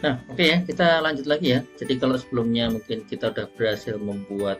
Nah, oke ya, kita lanjut lagi ya. Jadi kalau sebelumnya mungkin kita udah berhasil membuat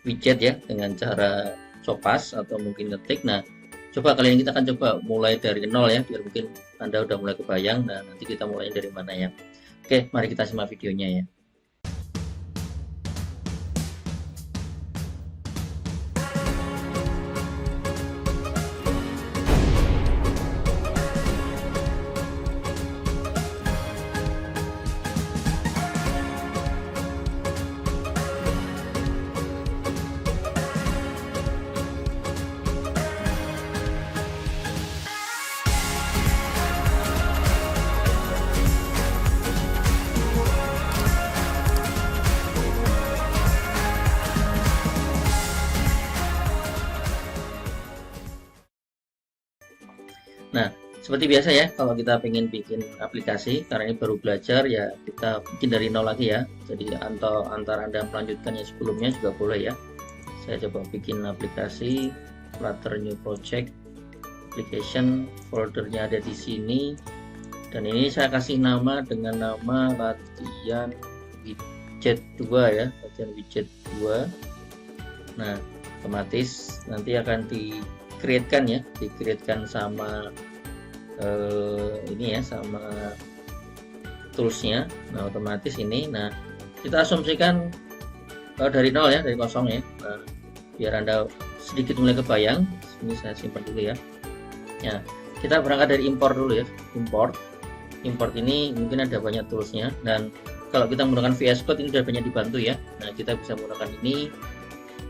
widget ya dengan cara copas atau mungkin ngetik. Nah, coba kali ini kita akan coba mulai dari nol ya, biar mungkin Anda udah mulai kebayang. Nah, nanti kita mulai dari mana ya. Oke, mari kita simak videonya ya. Nah, seperti biasa ya, kalau kita pengen bikin aplikasi, karena ini baru belajar ya, kita bikin dari nol lagi ya. Jadi antara Anda melanjutkan yang sebelumnya juga boleh ya. Saya coba bikin aplikasi, Flutter New Project, application, foldernya ada di sini. Dan ini saya kasih nama dengan nama latihan widget 2 ya, latihan widget 2. Nah, otomatis nanti akan di-create-kan ya, di-create-kan sama ini ya, sama toolsnya. Nah, otomatis ini, nah kita asumsikan dari nol ya, dari kosong ya. Nah, biar Anda sedikit mulai kebayang, ini saya simpan dulu ya. Ya, kita berangkat dari import dulu ya, import ini mungkin ada banyak toolsnya, dan kalau kita menggunakan VS Code ini sudah banyak dibantu ya. Nah, kita bisa menggunakan ini,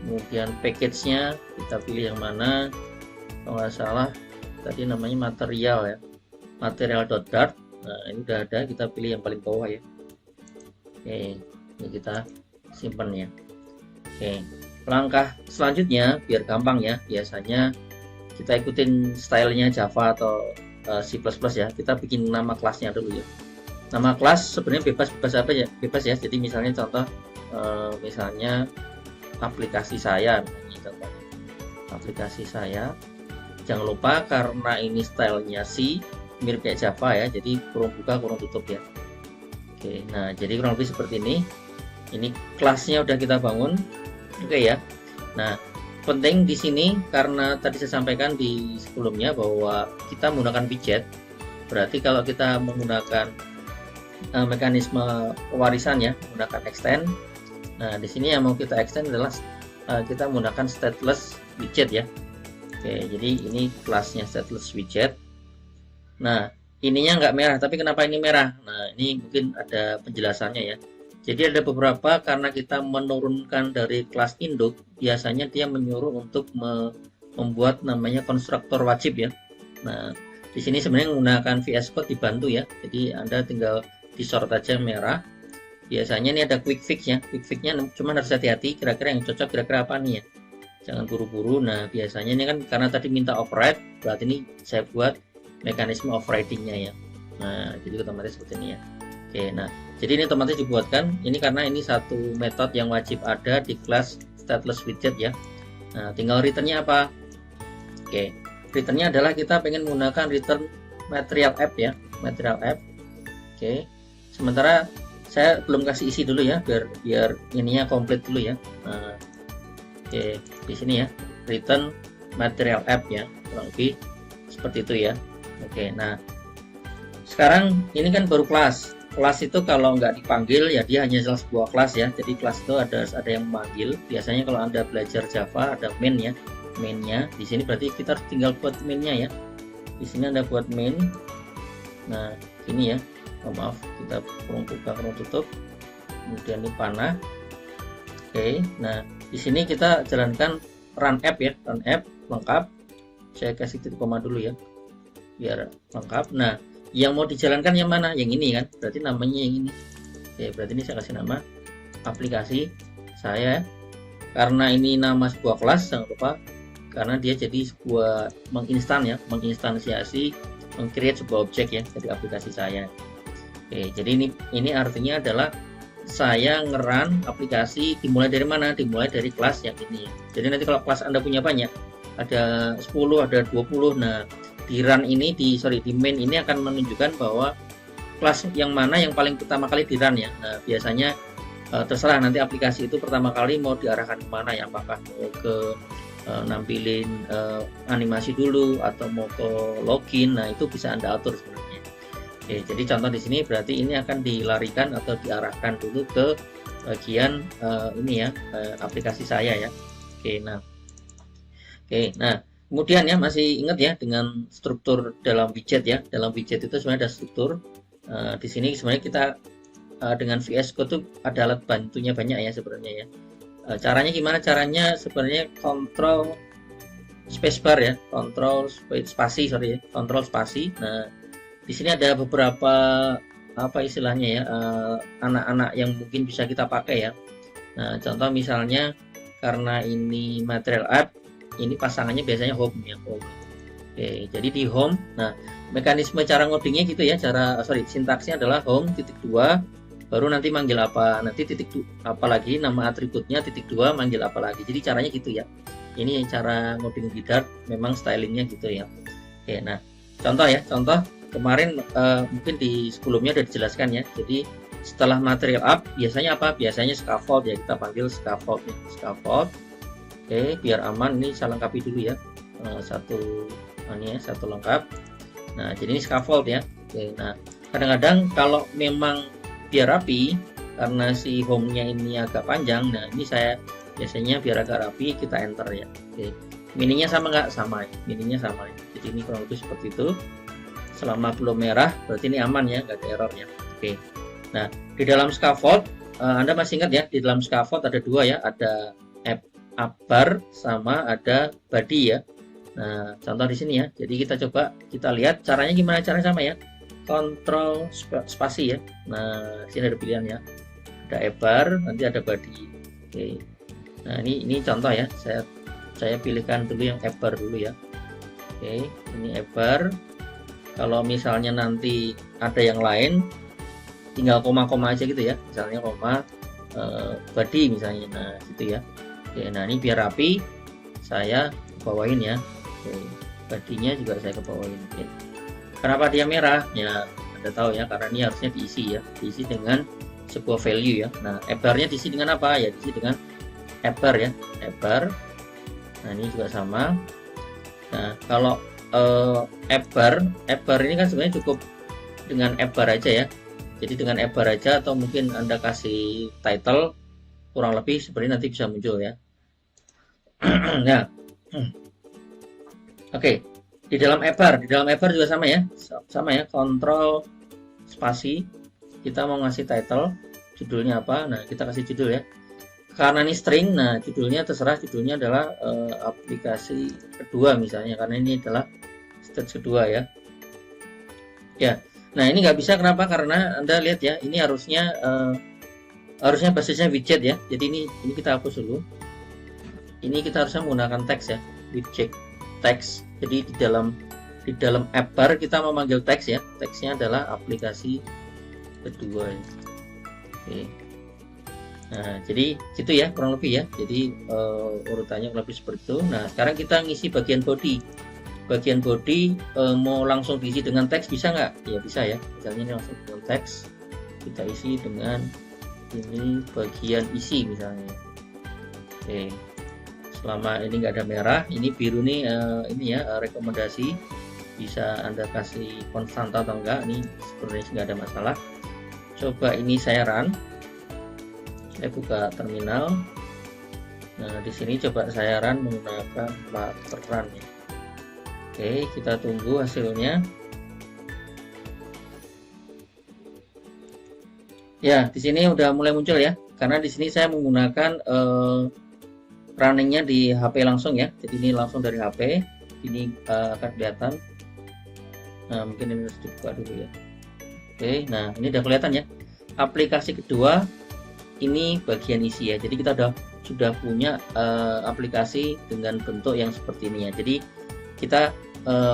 kemudian package-nya kita pilih yang mana, kalau nggak salah tadi namanya material ya, material.dart. Nah, ini udah ada, kita pilih yang paling bawah ya. Oke, ini kita simpan ya. Oke, langkah selanjutnya biar gampang ya, biasanya kita ikutin stylenya Java atau C++ ya. Kita bikin nama kelasnya dulu ya. Nama kelas sebenarnya bebas apa ya, bebas ya. Jadi misalnya contoh misalnya aplikasi saya, ini contoh aplikasi saya. Jangan lupa karena ini stylenya C, mirip kayak Java ya, jadi kurung buka kurung tutup ya. Oke, nah jadi kurang lebih seperti ini. Ini kelasnya udah kita bangun. Oke ya. Nah, penting di sini karena tadi saya sampaikan di sebelumnya bahwa kita menggunakan widget. Berarti kalau kita menggunakan mekanisme pewarisan ya, menggunakan extend. Nah, di sini yang mau kita extend adalah kita menggunakan stateless widget ya. Oke, jadi ini kelasnya stateless widget. Nah, ininya nggak merah, tapi kenapa ini merah? Nah, ini mungkin ada penjelasannya ya. Jadi ada beberapa, karena kita menurunkan dari kelas induk, biasanya dia menyuruh untuk membuat namanya konstruktor wajib ya. Nah, di sini sebenarnya menggunakan VS Code dibantu ya. Jadi Anda tinggal disort aja merah. Biasanya ini ada quick fix ya. Quick fixnya cuma harus hati-hati, kira-kira yang cocok kira-kira apa nih ya. Jangan buru-buru. Nah, biasanya ini kan karena tadi minta override, berarti ini saya buat mekanisme overriding-nya ya. Nah, jadi otomatis seperti ini ya. Oke, nah jadi ini otomatis dibuatkan. Ini karena ini satu metode yang wajib ada di kelas stateless widget ya. Nah, tinggal return-nya apa? Oke, return-nya adalah kita pengen menggunakan return material app ya, material app. Oke, sementara saya belum kasih isi dulu ya, biar ininya komplit dulu ya. Nah, oke, di sini ya, return material app ya, kurang lebih seperti itu ya. Oke, nah sekarang ini kan baru kelas. Kelas itu kalau nggak dipanggil ya dia hanya salah sebuah kelas ya. Jadi kelas itu ada yang memanggil. Biasanya kalau Anda belajar Java ada main ya, mainnya. Di sini berarti kita tinggal buat mainnya ya. Di sini Anda buat main. Nah, ini ya. Oh, maaf, kita kurung buka kurung tutup. Kemudian ini panah. Oke, nah di sini kita jalankan run app ya, run app lengkap. Saya kasih titik koma dulu ya, biar lengkap. Nah, yang mau dijalankan yang mana? Yang ini kan, berarti namanya yang ini. Oke, berarti ini saya kasih nama aplikasi saya. Karena ini nama sebuah kelas, jangan lupa, karena dia jadi sebuah menginstansiasi, meng-create sebuah objek ya dari aplikasi saya. Oke, jadi ini artinya adalah saya ngeran aplikasi dimulai dari mana? Dimulai dari kelas yang ini. Jadi nanti kalau kelas Anda punya banyak, ada 10, ada 20, nah di run ini, di main ini akan menunjukkan bahwa kelas yang mana yang paling pertama kali di run ya. Nah, biasanya terserah nanti aplikasi itu pertama kali mau diarahkan kemana ya, apakah mau ke nampilin animasi dulu atau mau ke login. Nah, itu bisa Anda atur sebenarnya. Oke, jadi contoh di sini berarti ini akan dilarikan atau diarahkan dulu ke bagian ini ya, aplikasi saya ya. Oke, nah kemudian ya, masih ingat ya dengan struktur dalam widget ya. Dalam widget itu sebenarnya ada struktur. Di sini sebenarnya kita dengan VS Code tuh ada alat bantunya banyak ya sebenarnya ya. Caranya gimana? Caranya sebenarnya kontrol spacebar ya, kontrol spasi, sorry ya, kontrol spasi. Nah, di sini ada beberapa apa istilahnya ya, anak-anak yang mungkin bisa kita pakai ya. Nah, contoh misalnya karena ini material app, ini pasangannya biasanya home ya, home. Oke, jadi di home, nah mekanisme cara ngodingnya gitu ya, sintaksnya adalah home titik 2, baru nanti manggil apa, nanti titik apa lagi, nama atributnya titik 2, manggil apa lagi. Jadi caranya gitu ya. Ini cara ngoding di Dart, memang stylingnya gitu ya. Oke, nah contoh ya, contoh kemarin mungkin di sebelumnya udah dijelaskan ya. Jadi setelah material up biasanya apa? Biasanya scaffold ya, kita panggil scaffold ya, scaffold. Oke, biar aman ini saya lengkapi dulu ya, satu lengkap. Nah, jadi ini scaffold ya. Oke, nah kadang-kadang kalau memang biar rapi karena si home-nya ini agak panjang, nah ini saya biasanya biar agak rapi kita enter ya. Oke, mininya sama nggak? Sama ya, mininya sama ya. Jadi ini kurang lebih seperti itu. Selama belum merah berarti ini aman ya, nggak ada error ya. Oke, nah di dalam scaffold Anda masih ingat ya, di dalam scaffold ada dua ya, ada app bar sama ada body ya. Nah, contoh di sini ya. Jadi kita coba kita lihat caranya gimana, caranya sama ya. Kontrol spasi ya. Nah, sini ada pilihan ya. Ada app bar, nanti ada body. Oke. Nah, ini contoh ya. Saya pilihkan dulu yang app bar dulu ya. Oke, ini app bar. Kalau misalnya nanti ada yang lain, tinggal koma-koma aja gitu ya. Misalnya koma body misalnya. Nah, gitu ya. Oke, nah ini biar rapi, saya bawain ya. Oke, badinya juga saya kebawain. Oke. Kenapa dia merah? Ya, Anda tahu ya, karena ini harusnya diisi ya, diisi dengan sebuah value ya. Nah, app bar-nya diisi dengan apa? Ya, diisi dengan app bar ya, app bar. Nah, ini juga sama. Nah, kalau app bar ini kan sebenarnya cukup dengan app bar aja ya. Jadi dengan app bar aja, atau mungkin Anda kasih title kurang lebih seperti nanti bisa muncul ya. Nah, oke, di dalam app bar juga sama ya, kontrol spasi. Kita mau ngasih title, judulnya apa? Nah, kita kasih judul ya. Karena ini string, nah judulnya terserah, judulnya adalah aplikasi kedua misalnya, karena ini adalah stage kedua ya. Ya, nah ini nggak bisa, kenapa? Karena Anda lihat ya, ini harusnya basisnya widget ya. Jadi ini kita hapus dulu. Ini kita harusnya menggunakan teks ya, widget teks. Jadi di dalam app bar kita memanggil teks ya. Teksnya adalah aplikasi kedua ya. Oke. Nah, jadi gitu ya kurang lebih ya. Jadi urutannya kurang lebih seperti itu. Nah, sekarang kita ngisi bagian body. Bagian body mau langsung diisi dengan teks bisa nggak? Ya bisa ya. Misalnya ini langsung dengan teks. Kita isi dengan ini bagian isi misalnya. Oke, selama ini nggak ada merah, ini biru nih, ini ya rekomendasi, bisa Anda kasih konstanta atau enggak. Nih sebenarnya nggak ada masalah. Coba ini saya run, saya buka terminal. Nah, di sini coba saya run menggunakan Flutter run ya. Oke, kita tunggu hasilnya. Ya, di sini udah mulai muncul ya, karena di sini saya menggunakan runningnya di HP langsung ya. Jadi ini langsung dari HP, ini akan kelihatan. Nah, mungkin ini harus dibuka dulu ya. Oke, nah ini udah kelihatan ya. Aplikasi kedua ini bagian isi ya. Jadi kita sudah punya aplikasi dengan bentuk yang seperti ini ya. Jadi kita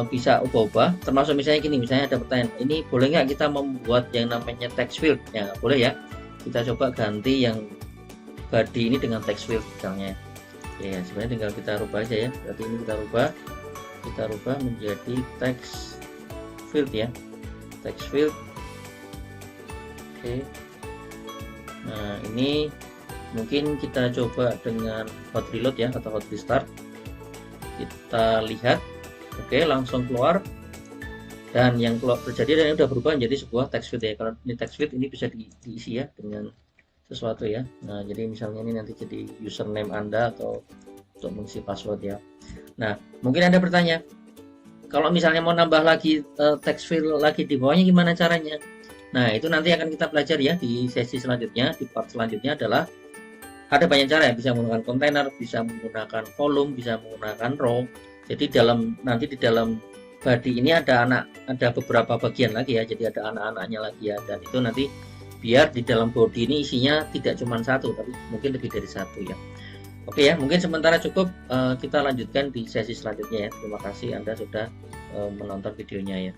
bisa ubah-ubah, termasuk misalnya gini, misalnya ada pertanyaan, ini boleh nggak kita membuat yang namanya text field ya? Boleh ya, kita coba ganti yang body ini dengan text field misalnya ya. Sebenarnya tinggal kita rubah aja ya. Berarti ini kita rubah menjadi text field ya, text field. Oke. Nah, ini mungkin kita coba dengan hot reload ya, atau hot restart. Kita lihat, oke, langsung keluar. Dan yang keluar terjadi, dan ini udah berubah menjadi sebuah text field ya. Kalau ini text field, ini bisa diisi ya dengan sesuatu ya. Nah, jadi misalnya ini nanti jadi username Anda atau untuk mengisi password ya. Nah, mungkin Anda bertanya, kalau misalnya mau nambah lagi text field lagi di bawahnya, gimana caranya? Nah, itu nanti akan kita pelajari ya di sesi selanjutnya. Di part selanjutnya adalah ada banyak cara ya, bisa menggunakan kontainer, bisa menggunakan volume, bisa menggunakan row. Jadi nanti di dalam body ini ada beberapa bagian lagi ya, jadi ada anak-anaknya lagi ya, dan itu nanti biar di dalam body ini isinya tidak cuma satu, tapi mungkin lebih dari satu ya. Oke ya, mungkin sementara cukup, kita lanjutkan di sesi selanjutnya ya. Terima kasih Anda sudah menonton videonya ya.